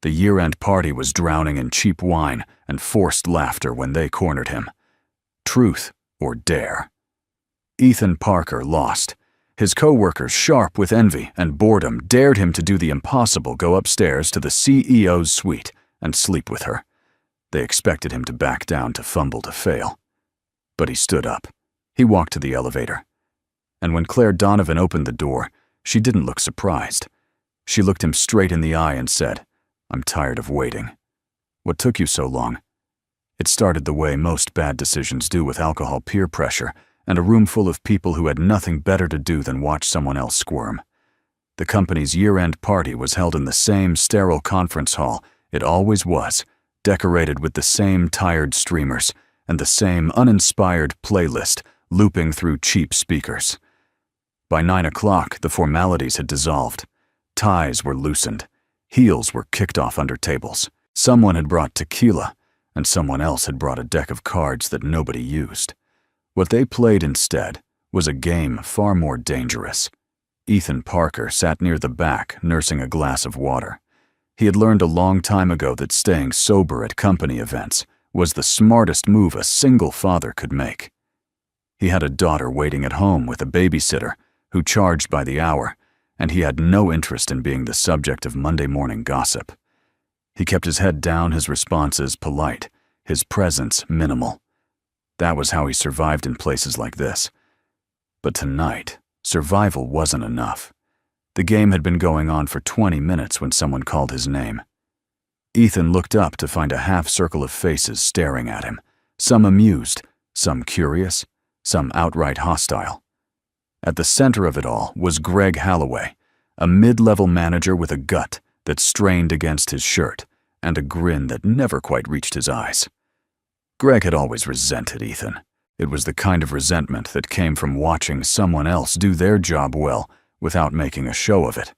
The year-end party was drowning in cheap wine and forced laughter when they cornered him. Truth or dare? Ethan Parker lost. His coworkers, sharp with envy and boredom, dared him to do the impossible: go upstairs to the CEO's suite and sleep with her. They expected him to back down, to fumble, to fail. But he stood up. He walked to the elevator. And when Claire Donovan opened the door, she didn't look surprised. She looked him straight in the eye and said, "I'm tired of waiting. What took you so long?" It started the way most bad decisions do, with alcohol, peer pressure, and a room full of people who had nothing better to do than watch someone else squirm. The company's year-end party was held in the same sterile conference hall it always was, decorated with the same tired streamers and the same uninspired playlist looping through cheap speakers. By 9 o'clock, the formalities had dissolved. Ties were loosened. Heels were kicked off under tables. Someone had brought tequila, and someone else had brought a deck of cards that nobody used. What they played instead was a game far more dangerous. Ethan Parker sat near the back, nursing a glass of water. He had learned a long time ago that staying sober at company events was the smartest move a single father could make. He had a daughter waiting at home with a babysitter who charged by the hour, and he had no interest in being the subject of Monday morning gossip. He kept his head down, his responses polite, his presence minimal. That was how he survived in places like this. But tonight, survival wasn't enough. The game had been going on for 20 minutes when someone called his name. Ethan looked up to find a half circle of faces staring at him, some amused, some curious, some outright hostile. At the center of it all was Greg Holloway, a mid-level manager with a gut that strained against his shirt and a grin that never quite reached his eyes. Greg had always resented Ethan. It was the kind of resentment that came from watching someone else do their job well without making a show of it.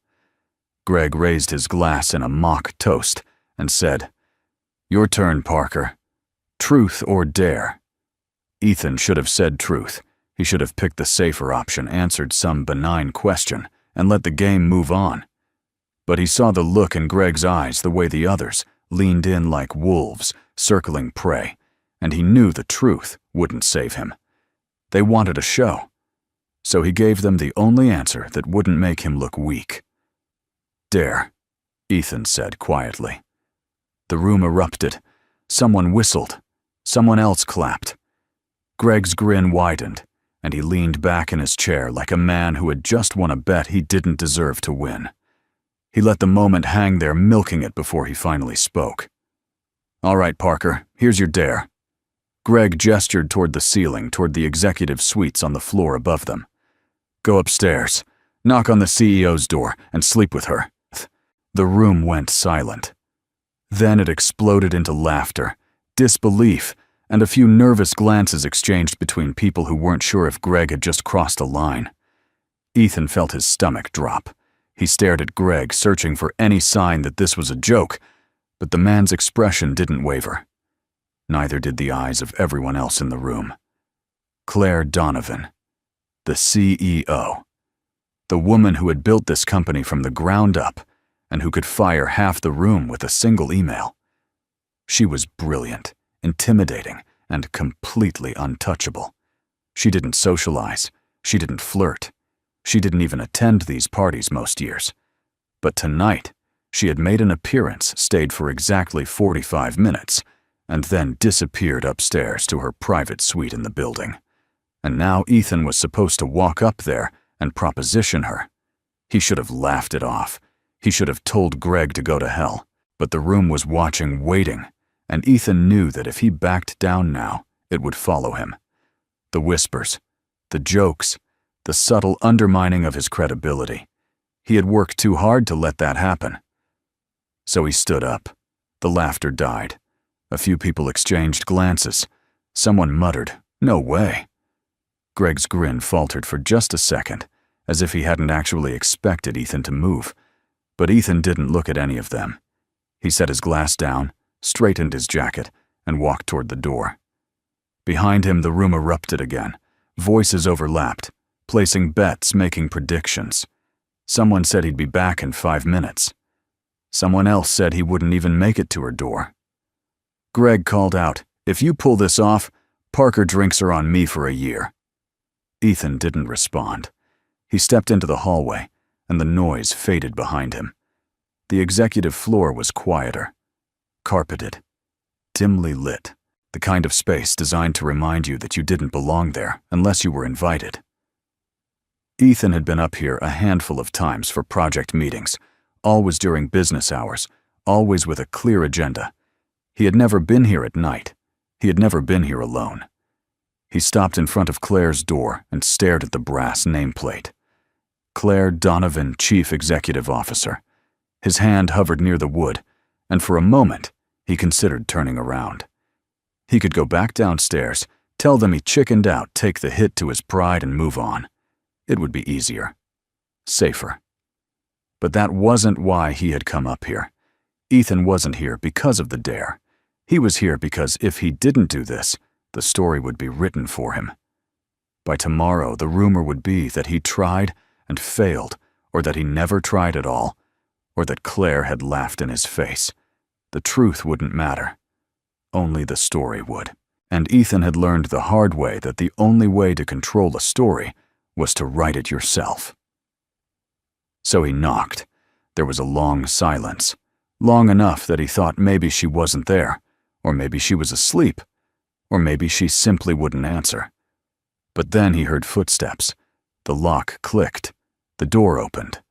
Greg raised his glass in a mock toast and said, "Your turn, Parker. Truth or dare?" Ethan should have said truth. He should have picked the safer option, answered some benign question, and let the game move on. But he saw the look in Greg's eyes, the way the others leaned in like wolves, circling prey, and he knew the truth wouldn't save him. They wanted a show, so he gave them the only answer that wouldn't make him look weak. "Dare," Ethan said quietly. The room erupted. Someone whistled. Someone else clapped. Greg's grin widened, and he leaned back in his chair like a man who had just won a bet he didn't deserve to win. He let the moment hang there, milking it before he finally spoke. "All right, Parker, here's your dare." Greg gestured toward the ceiling, toward the executive suites on the floor above them. "Go upstairs, knock on the CEO's door, and sleep with her." The room went silent. Then it exploded into laughter, disbelief, and a few nervous glances exchanged between people who weren't sure if Greg had just crossed a line. Ethan felt his stomach drop. He stared at Greg, searching for any sign that this was a joke, but the man's expression didn't waver. Neither did the eyes of everyone else in the room. Claire Donovan, the CEO, the woman who had built this company from the ground up and who could fire half the room with a single email. She was brilliant, intimidating, and completely untouchable. She didn't socialize. She didn't flirt. She didn't even attend these parties most years. But tonight, she had made an appearance, stayed for exactly 45 minutes, and then disappeared upstairs to her private suite in the building. And now Ethan was supposed to walk up there and proposition her. He should have laughed it off. He should have told Greg to go to hell. But the room was watching, waiting, and Ethan knew that if he backed down now, it would follow him. The whispers, the jokes, the subtle undermining of his credibility. He had worked too hard to let that happen. So he stood up. The laughter died. A few people exchanged glances. Someone muttered, "No way." Greg's grin faltered for just a second, as if he hadn't actually expected Ethan to move. But Ethan didn't look at any of them. He set his glass down, straightened his jacket, and walked toward the door. Behind him, the room erupted again. Voices overlapped, placing bets, making predictions. Someone said he'd be back in 5 minutes. Someone else said he wouldn't even make it to her door. Greg called out, "If you pull this off, Parker drinks are on me for a year." Ethan didn't respond. He stepped into the hallway, and the noise faded behind him. The executive floor was quieter, carpeted, dimly lit, the kind of space designed to remind you that you didn't belong there unless you were invited. Ethan had been up here a handful of times for project meetings, always during business hours, always with a clear agenda. He had never been here at night. He had never been here alone. He stopped in front of Claire's door and stared at the brass nameplate. Claire Donovan, Chief Executive Officer. His hand hovered near the wood, and for a moment, he considered turning around. He could go back downstairs, tell them he chickened out, take the hit to his pride, and move on. It would be easier. Safer. But that wasn't why he had come up here. Ethan wasn't here because of the dare. He was here because if he didn't do this, the story would be written for him. By tomorrow, the rumor would be that he tried and failed, or that he never tried at all, or that Claire had laughed in his face. The truth wouldn't matter. Only the story would. And Ethan had learned the hard way that the only way to control a story was to write it yourself. So he knocked. There was a long silence, long enough that he thought maybe she wasn't there, or maybe she was asleep, or maybe she simply wouldn't answer. But then he heard footsteps. The lock clicked. The door opened.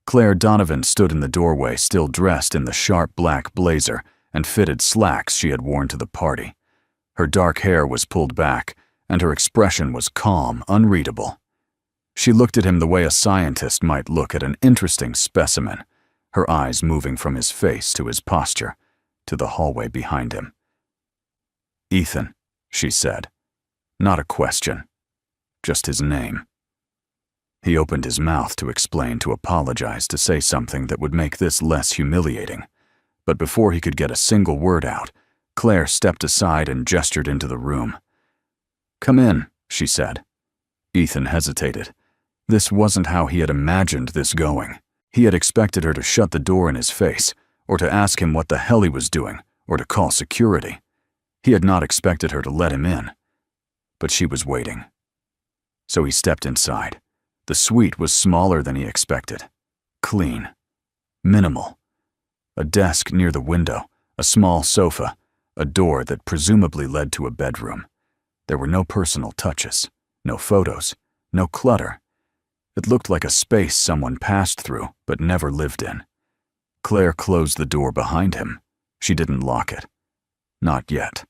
Claire Donovan stood in the doorway, still dressed in the sharp black blazer and fitted slacks she had worn to the party. Her dark hair was pulled back, and her expression was calm, unreadable. She looked at him the way a scientist might look at an interesting specimen, her eyes moving from his face to his posture, to the hallway behind him. "Ethan," she said. Not a question, just his name. He opened his mouth to explain, to apologize, to say something that would make this less humiliating. But before he could get a single word out, Claire stepped aside and gestured into the room. "Come in," she said. Ethan hesitated. This wasn't how he had imagined this going. He had expected her to shut the door in his face, or to ask him what the hell he was doing, or to call security. He had not expected her to let him in. But she was waiting. So he stepped inside. The suite was smaller than he expected. Clean. Minimal. A desk near the window, a small sofa, a door that presumably led to a bedroom. There were no personal touches, no photos, no clutter. It looked like a space someone passed through but never lived in. Claire closed the door behind him. She didn't lock it. Not yet.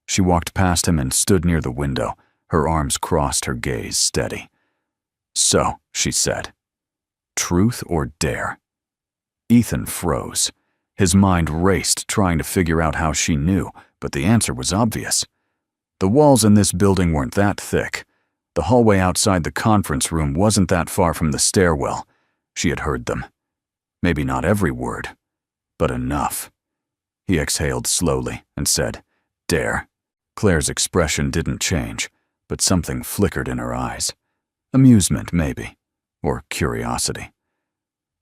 She walked past him and stood near the window, her arms crossed, her gaze steady. "So," she said, "truth or dare?" Ethan froze. His mind raced, trying to figure out how she knew, but the answer was obvious. The walls in this building weren't that thick. The hallway outside the conference room wasn't that far from the stairwell. She had heard them. Maybe not every word, but enough. He exhaled slowly and said, "Dare." Claire's expression didn't change, but something flickered in her eyes. Amusement, maybe, or curiosity.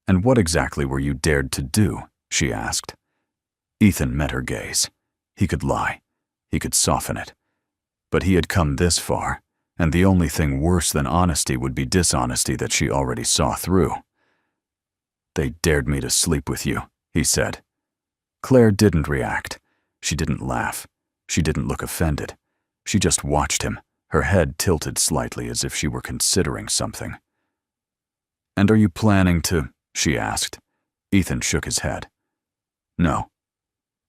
"And what exactly were you dared to do?" she asked. Ethan met her gaze. He could lie. He could soften it. But he had come this far, and the only thing worse than honesty would be dishonesty that she already saw through. "They dared me to sleep with you," he said. Claire didn't react. She didn't laugh. She didn't look offended. She just watched him, her head tilted slightly as if she were considering something. "And are you planning to?" she asked. Ethan shook his head. "No."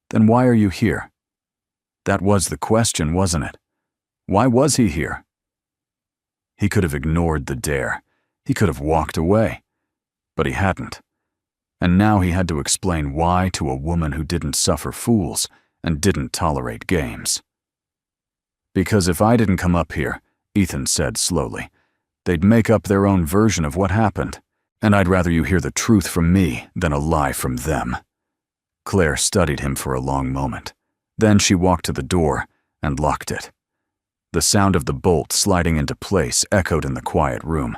"Then why are you here?" That was the question, wasn't it? Why was he here? He could have ignored the dare. He could have walked away. But he hadn't. And now he had to explain why to a woman who didn't suffer fools and didn't tolerate games. "Because if I didn't come up here," Ethan said slowly, "they'd make up their own version of what happened. And I'd rather you hear the truth from me than a lie from them." Claire studied him for a long moment. Then she walked to the door and locked it. The sound of the bolt sliding into place echoed in the quiet room.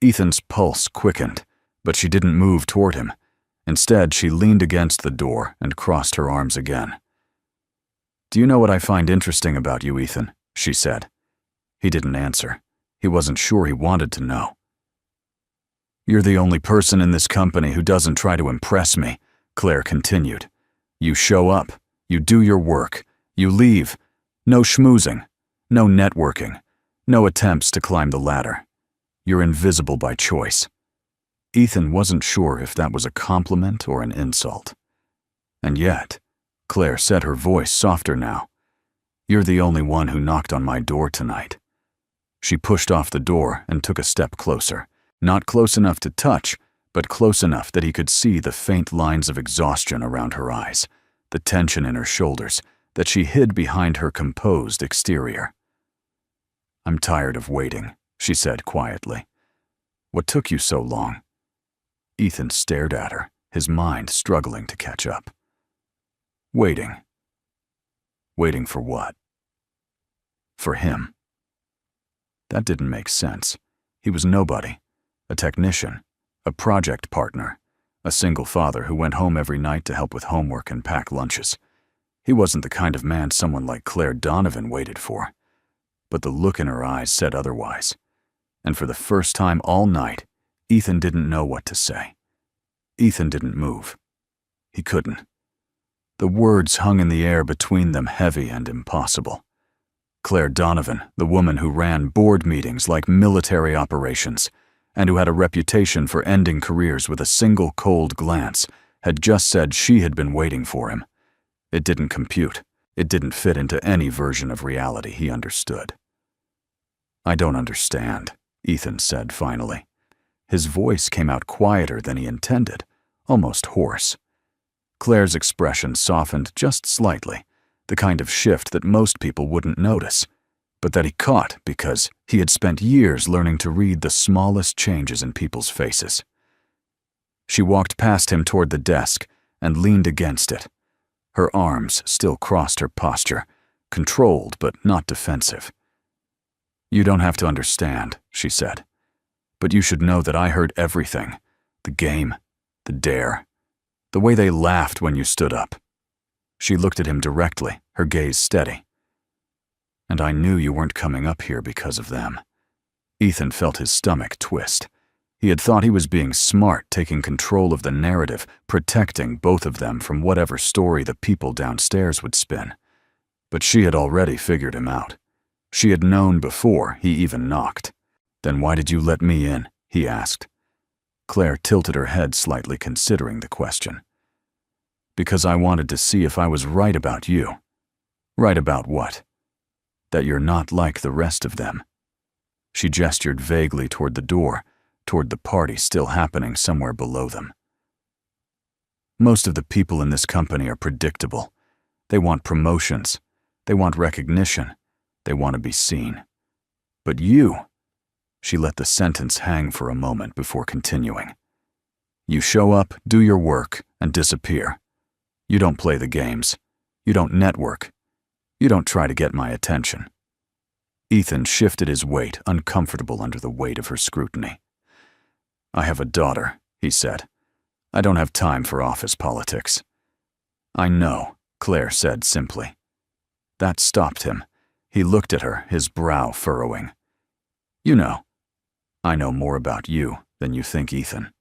Ethan's pulse quickened, but she didn't move toward him. Instead, she leaned against the door and crossed her arms again. "Do you know what I find interesting about you, Ethan?" she said. He didn't answer. He wasn't sure he wanted to know. "You're the only person in this company who doesn't try to impress me," Claire continued. "You show up, you do your work, you leave. No schmoozing, no networking, no attempts to climb the ladder. You're invisible by choice." Ethan wasn't sure if that was a compliment or an insult. And yet, Claire said, her voice softer now, "You're the only one who knocked on my door tonight." She pushed off the door and took a step closer, not close enough to touch, but close enough that he could see the faint lines of exhaustion around her eyes, the tension in her shoulders that she hid behind her composed exterior. "I'm tired of waiting," she said quietly. "What took you so long?" Ethan stared at her, his mind struggling to catch up. Waiting. Waiting for what? For him. That didn't make sense. He was nobody. A technician, a project partner, a single father who went home every night to help with homework and pack lunches. He wasn't the kind of man someone like Claire Donovan waited for. But the look in her eyes said otherwise. And for the first time all night, Ethan didn't know what to say. Ethan didn't move. He couldn't. The words hung in the air between them, heavy and impossible. Claire Donovan, the woman who ran board meetings like military operations, and who had a reputation for ending careers with a single cold glance, had just said she had been waiting for him. It didn't compute. It didn't fit into any version of reality he understood. "I don't understand," Ethan said finally. His voice came out quieter than he intended, almost hoarse. Claire's expression softened just slightly, the kind of shift that most people wouldn't notice, but that he caught because he had spent years learning to read the smallest changes in people's faces. She walked past him toward the desk and leaned against it. Her arms still crossed her posture, controlled but not defensive. "You don't have to understand," she said. "But you should know that I heard everything. The game, the dare, the way they laughed when you stood up." She looked at him directly, her gaze steady. "And I knew you weren't coming up here because of them." Ethan felt his stomach twist. He had thought he was being smart, taking control of the narrative, protecting both of them from whatever story the people downstairs would spin. But she had already figured him out. She had known before he even knocked. "Then why did you let me in?" he asked. Claire tilted her head slightly, considering the question. "Because I wanted to see if I was right about you." "Right about what?" "That you're not like the rest of them." She gestured vaguely toward the door, toward the party still happening somewhere below them. "Most of the people in this company are predictable. They want promotions. They want recognition. They want to be seen. But you..." She let the sentence hang for a moment before continuing. "You show up, do your work, and disappear. You don't play the games. You don't network. You don't try to get my attention." Ethan shifted his weight, uncomfortable under the weight of her scrutiny. "I have a daughter," he said. "I don't have time for office politics." "I know," Claire said simply. That stopped him. He looked at her, his brow furrowing. "You know, I know more about you than you think, Ethan."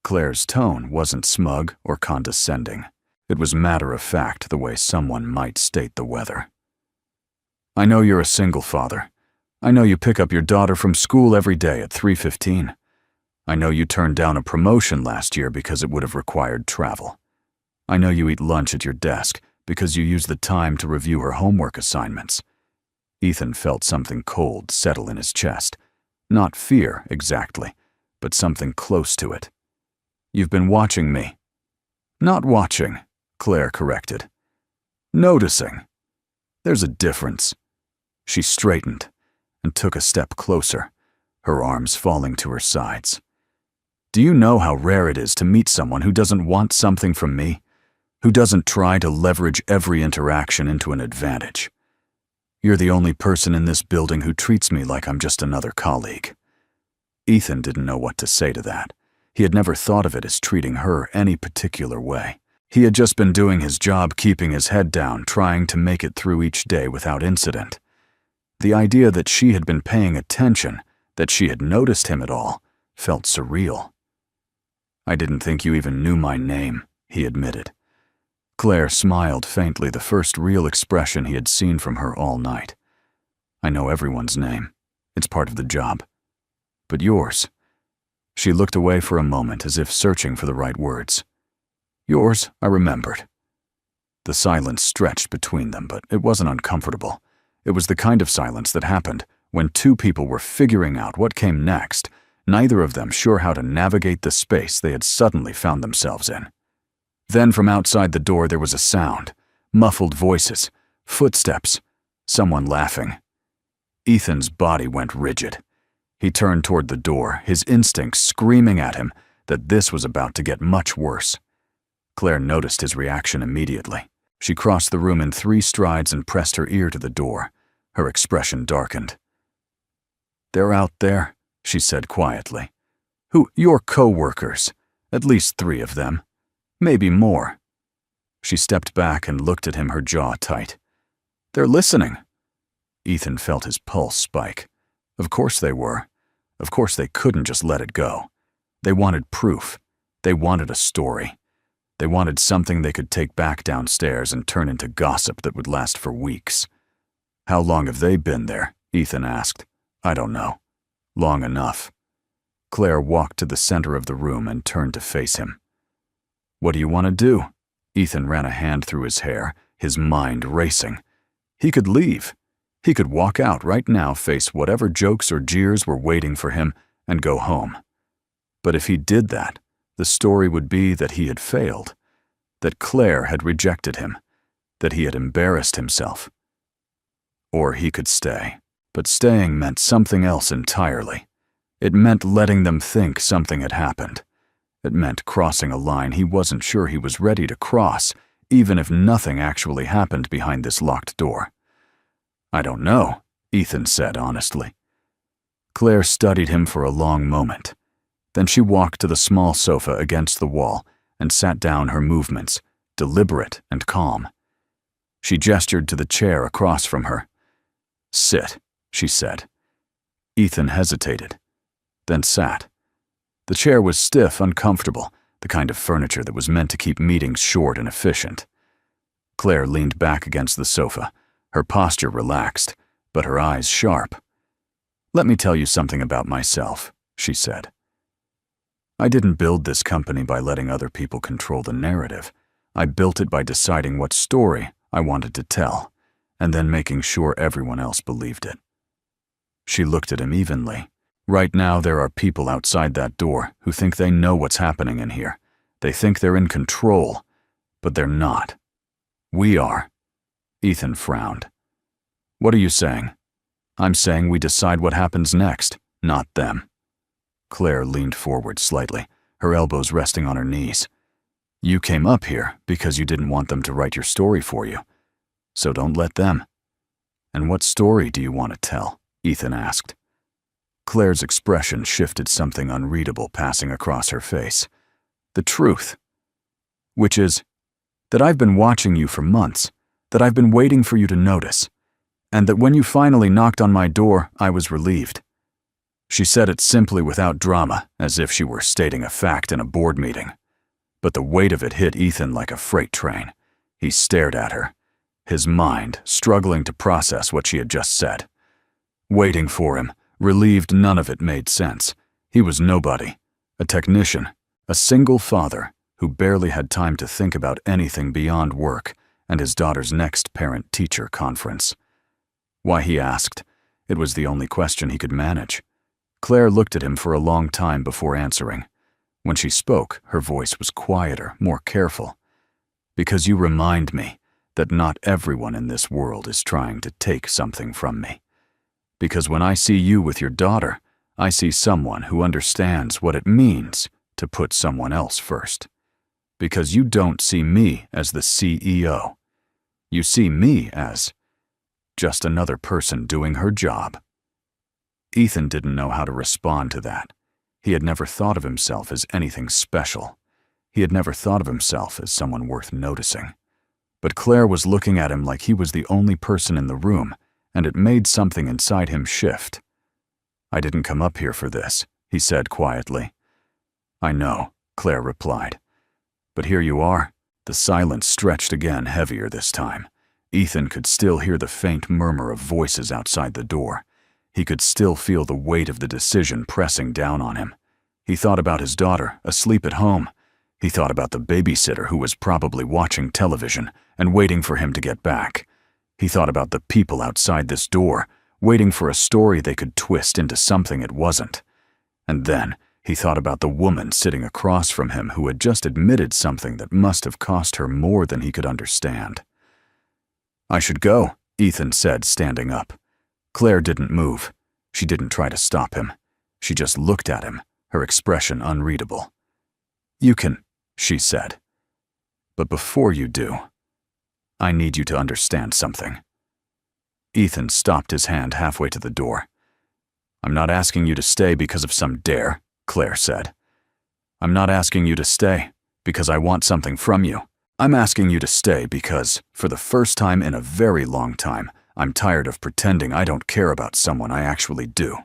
Claire's tone wasn't smug or condescending. It was matter-of-fact, the way someone might state the weather. "I know you're a single father. I know you pick up your daughter from school every day at 3:15. I know you turned down a promotion last year because it would have required travel. I know you eat lunch at your desk because you use the time to review her homework assignments." Ethan felt something cold settle in his chest. Not fear, exactly, but something close to it. "You've been watching me." "Not watching," Claire corrected. "Noticing. There's a difference." She straightened and took a step closer, her arms falling to her sides. "Do you know how rare it is to meet someone who doesn't want something from me? Who doesn't try to leverage every interaction into an advantage? You're the only person in this building who treats me like I'm just another colleague." Ethan didn't know what to say to that. He had never thought of it as treating her any particular way. He had just been doing his job, keeping his head down, trying to make it through each day without incident. The idea that she had been paying attention, that she had noticed him at all, felt surreal. "I didn't think you even knew my name," he admitted. Claire smiled faintly, the first real expression he had seen from her all night. "I know everyone's name. It's part of the job. But yours?" She looked away for a moment as if searching for the right words. "Yours, I remembered." The silence stretched between them, but it wasn't uncomfortable. It was the kind of silence that happened when two people were figuring out what came next, neither of them sure how to navigate the space they had suddenly found themselves in. Then from outside the door there was a sound, muffled voices, footsteps, someone laughing. Ethan's body went rigid. He turned toward the door, his instincts screaming at him that this was about to get much worse. Claire noticed his reaction immediately. She crossed the room in 3 strides and pressed her ear to the door. Her expression darkened. "They're out there," she said quietly. "Who? Your coworkers. At least 3 of them. Maybe more." She stepped back and looked at him, her jaw tight. "They're listening." Ethan felt his pulse spike. Of course they were. Of course they couldn't just let it go. They wanted proof. They wanted a story. They wanted something they could take back downstairs and turn into gossip that would last for weeks. "How long have they been there?" Ethan asked. "I don't know. Long enough." Claire walked to the center of the room and turned to face him. "What do you want to do?" Ethan ran a hand through his hair, his mind racing. He could leave. He could walk out right now, face whatever jokes or jeers were waiting for him, and go home. But if he did that, the story would be that he had failed, that Claire had rejected him, that he had embarrassed himself. Or he could stay. But staying meant something else entirely. It meant letting them think something had happened. It meant crossing a line he wasn't sure he was ready to cross, even if nothing actually happened behind this locked door. "I don't know," Ethan said honestly. Claire studied him for a long moment. Then she walked to the small sofa against the wall and sat down, her movements deliberate and calm. She gestured to the chair across from her. "Sit," she said. Ethan hesitated, then sat. The chair was stiff, uncomfortable, the kind of furniture that was meant to keep meetings short and efficient. Claire leaned back against the sofa, her posture relaxed, but her eyes sharp. "Let me tell you something about myself," she said. "I didn't build this company by letting other people control the narrative. I built it by deciding what story I wanted to tell, and then making sure everyone else believed it." She looked at him evenly. "Right now there are people outside that door who think they know what's happening in here. They think they're in control, but they're not. We are." Ethan frowned. "What are you saying?" "I'm saying we decide what happens next, not them." Claire leaned forward slightly, her elbows resting on her knees. "You came up here because you didn't want them to write your story for you. So don't let them." "And what story do you want to tell?" Ethan asked. Claire's expression shifted, something unreadable passing across her face. "The truth. Which is that I've been watching you for months, that I've been waiting for you to notice, and that when you finally knocked on my door, I was relieved." She said it simply, without drama, as if she were stating a fact in a board meeting. But the weight of it hit Ethan like a freight train. He stared at her, his mind struggling to process what she had just said. Waiting for him, relieved, none of it made sense. He was nobody, a technician, a single father who barely had time to think about anything beyond work and his daughter's next parent-teacher conference. Why, he asked. It was the only question he could manage. Claire looked at him for a long time before answering. When she spoke, her voice was quieter, more careful. "Because you remind me that not everyone in this world is trying to take something from me. Because when I see you with your daughter, I see someone who understands what it means to put someone else first. Because you don't see me as the CEO. You see me as just another person doing her job." Ethan didn't know how to respond to that. He had never thought of himself as anything special. He had never thought of himself as someone worth noticing. But Claire was looking at him like he was the only person in the room, and it made something inside him shift. "I didn't come up here for this," he said quietly. "I know," Claire replied. "But here you are." The silence stretched again, heavier this time. Ethan could still hear the faint murmur of voices outside the door. He could still feel the weight of the decision pressing down on him. He thought about his daughter, asleep at home. He thought about the babysitter who was probably watching television and waiting for him to get back. He thought about the people outside this door, waiting for a story they could twist into something it wasn't. And then he thought about the woman sitting across from him who had just admitted something that must have cost her more than he could understand. "I should go," Ethan said, standing up. Claire didn't move. She didn't try to stop him. She just looked at him, her expression unreadable. "You can," she said. "But before you do, I need you to understand something." Ethan stopped his hand halfway to the door. "I'm not asking you to stay because of some dare," Claire said. "I'm not asking you to stay because I want something from you. I'm asking you to stay because, for the first time in a very long time, I'm tired of pretending I don't care about someone I actually do."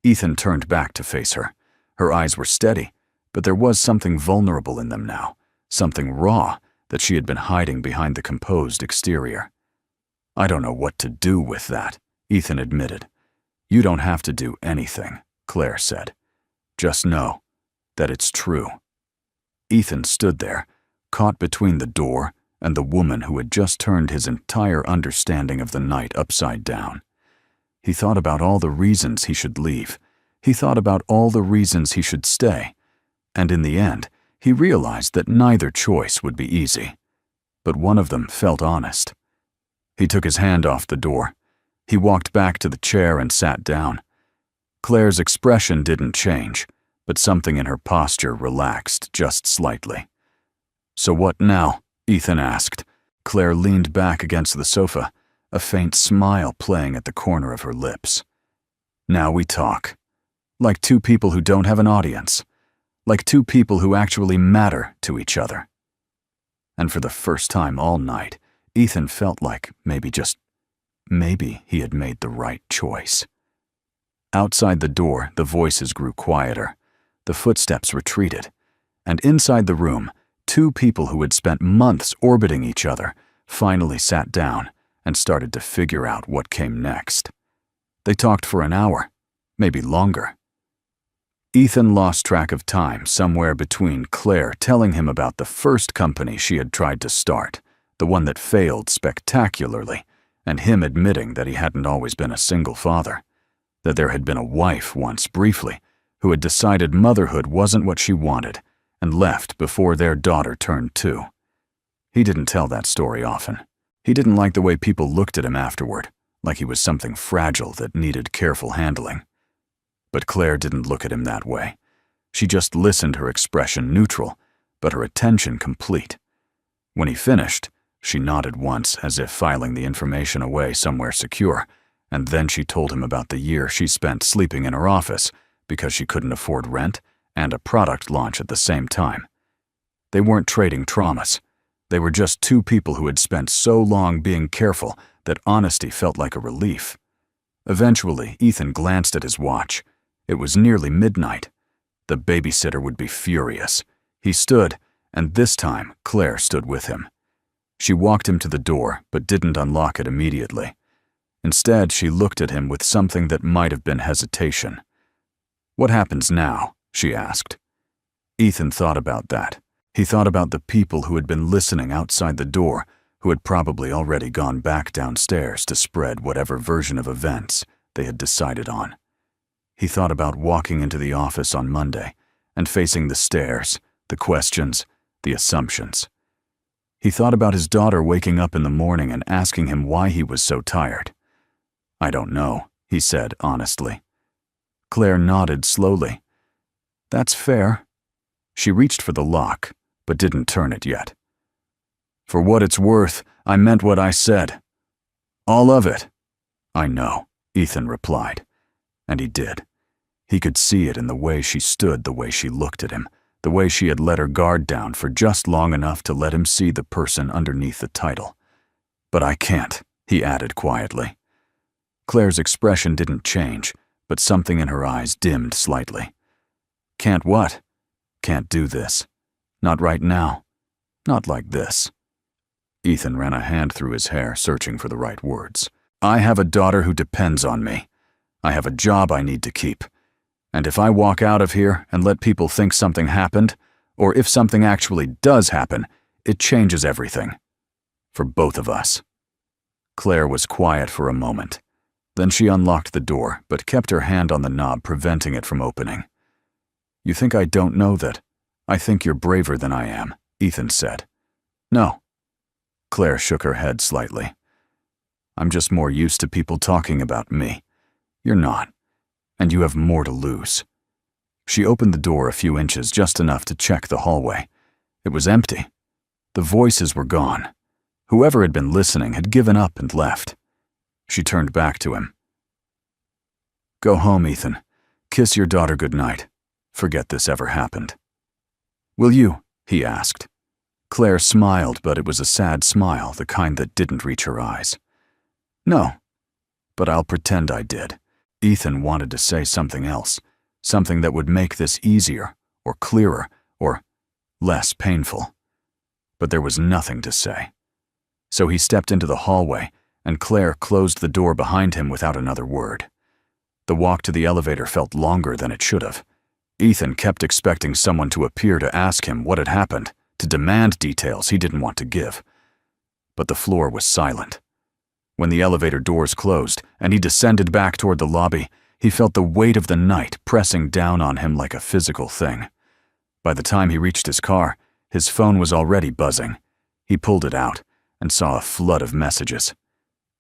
Ethan turned back to face her. Her eyes were steady, but there was something vulnerable in them now, something raw that she had been hiding behind the composed exterior. "I don't know what to do with that," Ethan admitted. "You don't have to do anything," Claire said. "Just know that it's true." Ethan stood there, caught between the door and the woman who had just turned his entire understanding of the night upside down. He thought about all the reasons he should leave. He thought about all the reasons he should stay. And in the end, he realized that neither choice would be easy. But one of them felt honest. He took his hand off the door. He walked back to the chair and sat down. Claire's expression didn't change, but something in her posture relaxed just slightly. "So what now?" Ethan asked. Claire leaned back against the sofa, a faint smile playing at the corner of her lips. "Now we talk. Like two people who don't have an audience. Like two people who actually matter to each other." And for the first time all night, Ethan felt like maybe he had made the right choice. Outside the door, the voices grew quieter. The footsteps retreated. And inside the room, two people who had spent months orbiting each other finally sat down and started to figure out what came next. They talked for an hour, maybe longer. Ethan lost track of time somewhere between Claire telling him about the first company she had tried to start, the one that failed spectacularly, and him admitting that he hadn't always been a single father, that there had been a wife once briefly who had decided motherhood wasn't what she wanted and left before their daughter turned 2. He didn't tell that story often. He didn't like the way people looked at him afterward, like he was something fragile that needed careful handling. But Claire didn't look at him that way. She just listened, her expression neutral, but her attention complete. When he finished, she nodded once as if filing the information away somewhere secure, and then she told him about the year she spent sleeping in her office because she couldn't afford rent and a product launch at the same time. They weren't trading traumas. They were just two people who had spent so long being careful that honesty felt like a relief. Eventually, Ethan glanced at his watch. It was nearly midnight. The babysitter would be furious. He stood, and this time Claire stood with him. She walked him to the door, but didn't unlock it immediately. Instead, she looked at him with something that might have been hesitation. "What happens now?" she asked. Ethan thought about that. He thought about the people who had been listening outside the door, who had probably already gone back downstairs to spread whatever version of events they had decided on. He thought about walking into the office on Monday and facing the stares, the questions, the assumptions. He thought about his daughter waking up in the morning and asking him why he was so tired. "I don't know," he said honestly. Claire nodded slowly. "That's fair." She reached for the lock, but didn't turn it yet. "For what it's worth, I meant what I said. All of it." "I know," Ethan replied. And he did. He could see it in the way she stood, the way she looked at him, the way she had let her guard down for just long enough to let him see the person underneath the title. "But I can't," he added quietly. Claire's expression didn't change, but something in her eyes dimmed slightly. "Can't what?" "Can't do this. Not right now. Not like this." Ethan ran a hand through his hair, searching for the right words. "I have a daughter who depends on me. I have a job I need to keep. And if I walk out of here and let people think something happened, or if something actually does happen, it changes everything. For both of us." Claire was quiet for a moment. Then she unlocked the door, but kept her hand on the knob, preventing it from opening. "You think I don't know that? I think you're braver than I am," Ethan said. "No." Claire shook her head slightly. "I'm just more used to people talking about me. You're not. And you have more to lose." She opened the door a few inches, just enough to check the hallway. It was empty. The voices were gone. Whoever had been listening had given up and left. She turned back to him. "Go home, Ethan. Kiss your daughter goodnight. Forget this ever happened." "Will you?" he asked. Claire smiled, but it was a sad smile, the kind that didn't reach her eyes. "No, but I'll pretend I did." Ethan wanted to say something else, something that would make this easier, or clearer, or less painful. But there was nothing to say. So he stepped into the hallway, and Claire closed the door behind him without another word. The walk to the elevator felt longer than it should have. Ethan kept expecting someone to appear to ask him what had happened, to demand details he didn't want to give. But the floor was silent. When the elevator doors closed and he descended back toward the lobby, he felt the weight of the night pressing down on him like a physical thing. By the time he reached his car, his phone was already buzzing. He pulled it out and saw a flood of messages.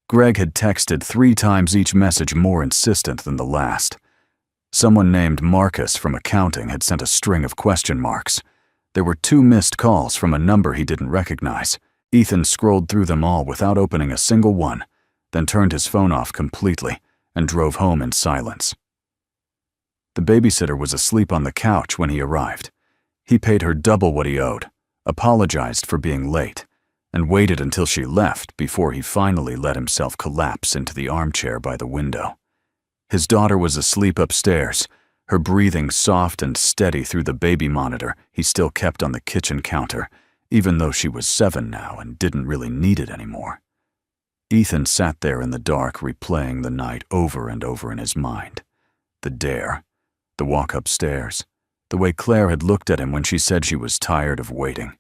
Greg had texted 3 times, each message more insistent than the last. Someone named Marcus from accounting had sent a string of question marks. There were 2 missed calls from a number he didn't recognize. Ethan scrolled through them all without opening a single one, then turned his phone off completely and drove home in silence. The babysitter was asleep on the couch when he arrived. He paid her double what he owed, apologized for being late, and waited until she left before he finally let himself collapse into the armchair by the window. His daughter was asleep upstairs, her breathing soft and steady through the baby monitor he still kept on the kitchen counter, even though she was 7 now and didn't really need it anymore. Ethan sat there in the dark, replaying the night over and over in his mind. The dare, the walk upstairs, the way Claire had looked at him when she said she was tired of waiting,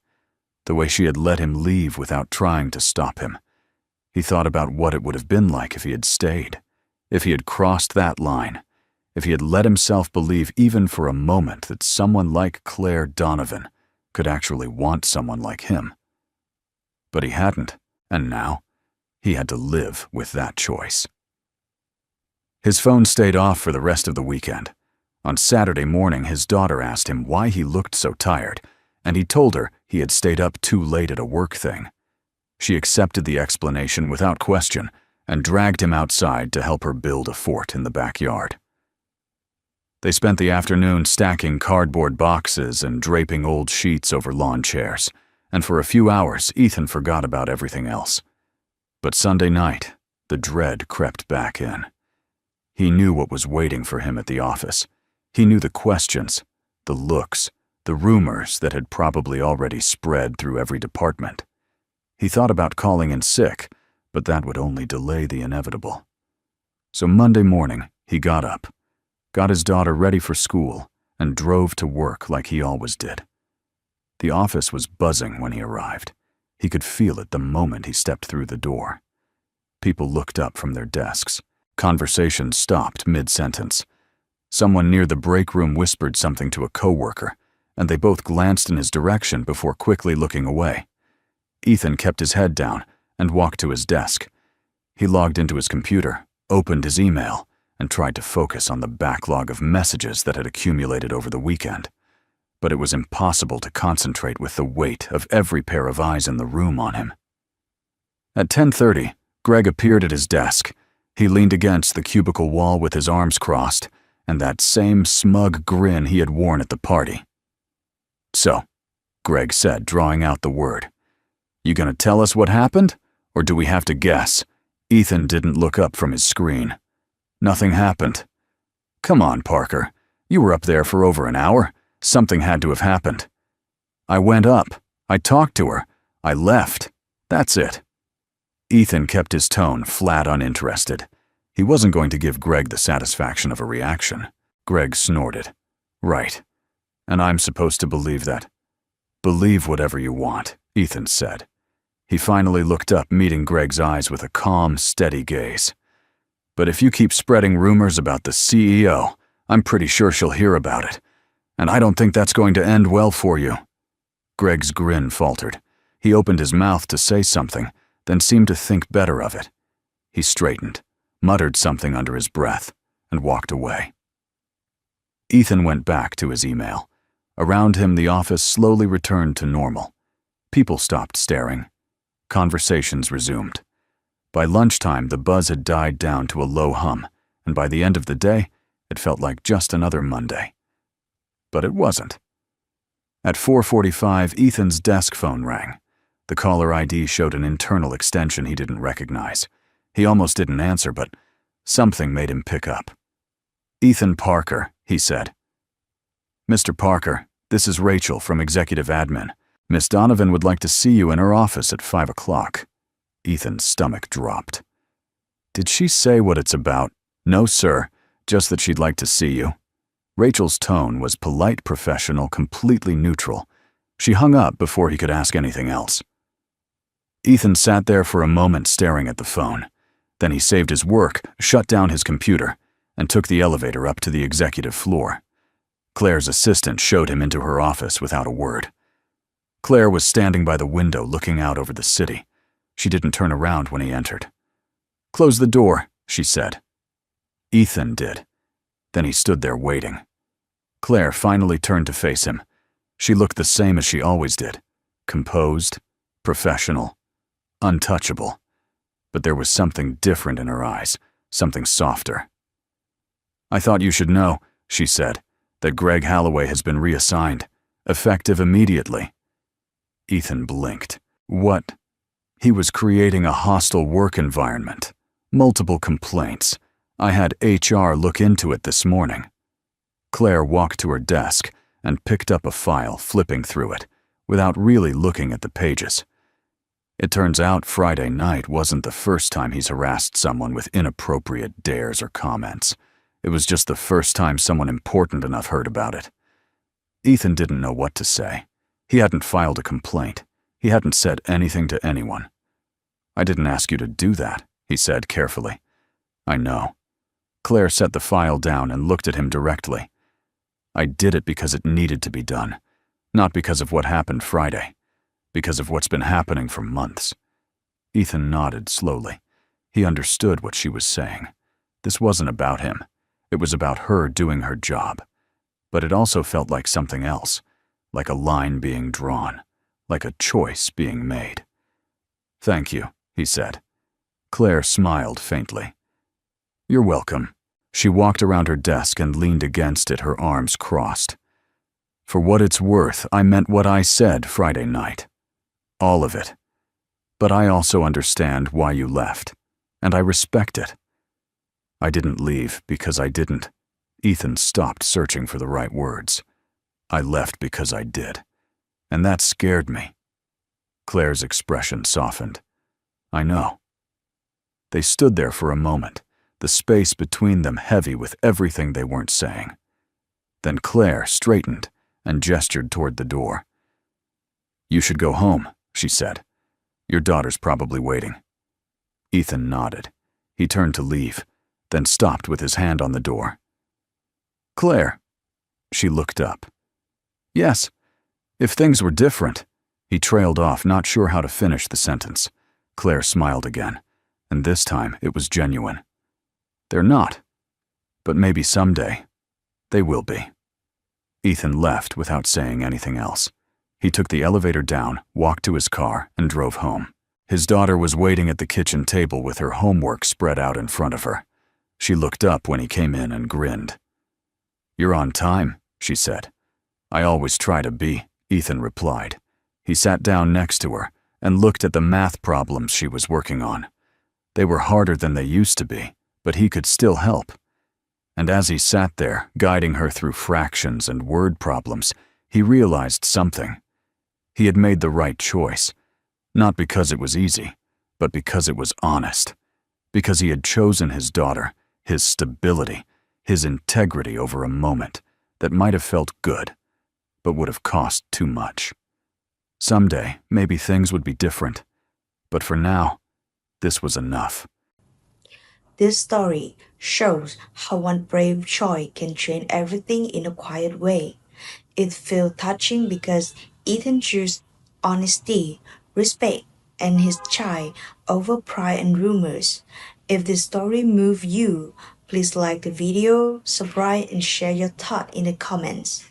the way she had let him leave without trying to stop him. He thought about what it would have been like if he had stayed, if he had crossed that line, if he had let himself believe even for a moment that someone like Claire Donovan could actually want someone like him. But he hadn't, and now he had to live with that choice. His phone stayed off for the rest of the weekend. On Saturday morning, his daughter asked him why he looked so tired, and he told her he had stayed up too late at a work thing. She accepted the explanation without question and dragged him outside to help her build a fort in the backyard. They spent the afternoon stacking cardboard boxes and draping old sheets over lawn chairs, and for a few hours, Ethan forgot about everything else. But Sunday night, the dread crept back in. He knew what was waiting for him at the office. He knew the questions, the looks, the rumors that had probably already spread through every department. He thought about calling in sick, but that would only delay the inevitable. So Monday morning, he got up, got his daughter ready for school, and drove to work like he always did. The office was buzzing when he arrived. He could feel it the moment he stepped through the door. People looked up from their desks. Conversations stopped mid-sentence. Someone near the break room whispered something to a coworker, and they both glanced in his direction before quickly looking away. Ethan kept his head down and walked to his desk. He logged into his computer, opened his email, and tried to focus on the backlog of messages that had accumulated over the weekend. But it was impossible to concentrate with the weight of every pair of eyes in the room on him. At 10:30, Greg appeared at his desk. He leaned against the cubicle wall with his arms crossed, and that same smug grin he had worn at the party. "So," Greg said, drawing out the word, "you gonna tell us what happened, or do we have to guess?" Ethan didn't look up from his screen. "Nothing happened." "Come on, Parker. You were up there for over an hour. Something had to have happened." "I went up. I talked to her. I left. That's it." Ethan kept his tone flat uninterested. He wasn't going to give Greg the satisfaction of a reaction. Greg snorted. "Right. And I'm supposed to believe that?" "Believe whatever you want," Ethan said. He finally looked up, meeting Greg's eyes with a calm, steady gaze. "But if you keep spreading rumors about the CEO, I'm pretty sure she'll hear about it. And I don't think that's going to end well for you." Greg's grin faltered. He opened his mouth to say something, then seemed to think better of it. He straightened, muttered something under his breath, and walked away. Ethan went back to his email. Around him, the office slowly returned to normal. People stopped staring. Conversations resumed. By lunchtime, the buzz had died down to a low hum, and by the end of the day, it felt like just another Monday. But it wasn't. At 4:45, Ethan's desk phone rang. The caller ID showed an internal extension he didn't recognize. He almost didn't answer, but something made him pick up. "Ethan Parker," he said. "Mr. Parker, this is Rachel from Executive Admin. Miss Donovan would like to see you in her office at 5 o'clock. Ethan's stomach dropped. "Did she say what it's about?" "No, sir, just that she'd like to see you." Rachel's tone was polite, professional, completely neutral. She hung up before he could ask anything else. Ethan sat there for a moment staring at the phone. Then he saved his work, shut down his computer, and took the elevator up to the executive floor. Claire's assistant showed him into her office without a word. Claire was standing by the window looking out over the city. She didn't turn around when he entered. "Close the door," she said. Ethan did. Then he stood there waiting. Claire finally turned to face him. She looked the same as she always did. Composed, professional, untouchable. But there was something different in her eyes, something softer. "I thought you should know," she said, "that Greg Halloway has been reassigned, effective immediately." Ethan blinked. What? He was creating a hostile work environment. Multiple complaints. I had HR look into it this morning. Claire walked to her desk and picked up a file, flipping through it, without really looking at the pages. It turns out Friday night wasn't the first time he's harassed someone with inappropriate dares or comments. It was just the first time someone important enough heard about it. Ethan didn't know what to say. He hadn't filed a complaint. He hadn't said anything to anyone. "I didn't ask you to do that," he said carefully. "I know." Claire set the file down and looked at him directly. "I did it because it needed to be done, not because of what happened Friday, because of what's been happening for months." Ethan nodded slowly. He understood what she was saying. This wasn't about him. It was about her doing her job. But it also felt like something else, like a line being drawn, like a choice being made. "Thank you," he said. Claire smiled faintly. "You're welcome." She walked around her desk and leaned against it, her arms crossed. "For what it's worth, I meant what I said Friday night. All of it. But I also understand why you left, and I respect it." "I didn't leave because I didn't." Ethan stopped searching for the right words. "I left because I did. And that scared me." Claire's expression softened. "I know." They stood there for a moment, the space between them heavy with everything they weren't saying. Then Claire straightened and gestured toward the door. "You should go home," she said. "Your daughter's probably waiting." Ethan nodded. He turned to leave, then stopped with his hand on the door. "Claire." She looked up. "Yes, if things were different." He trailed off, not sure how to finish the sentence. Claire smiled again, and this time it was genuine. "They're not. But maybe someday, they will be." Ethan left without saying anything else. He took the elevator down, walked to his car, and drove home. His daughter was waiting at the kitchen table with her homework spread out in front of her. She looked up when he came in and grinned. "You're on time," she said. "I always try to be," Ethan replied. He sat down next to her and looked at the math problems she was working on. They were harder than they used to be, but he could still help. And as he sat there, guiding her through fractions and word problems, he realized something. He had made the right choice, not because it was easy, but because it was honest. Because he had chosen his daughter, his stability, his integrity over a moment that might have felt good, but would have cost too much. Someday, maybe things would be different, but for now, this was enough. This story shows how one brave choice can change everything in a quiet way. It feels touching because Ethan chose honesty, respect, and his child over pride and rumors. If this story moved you, please like the video, subscribe, and share your thought in the comments.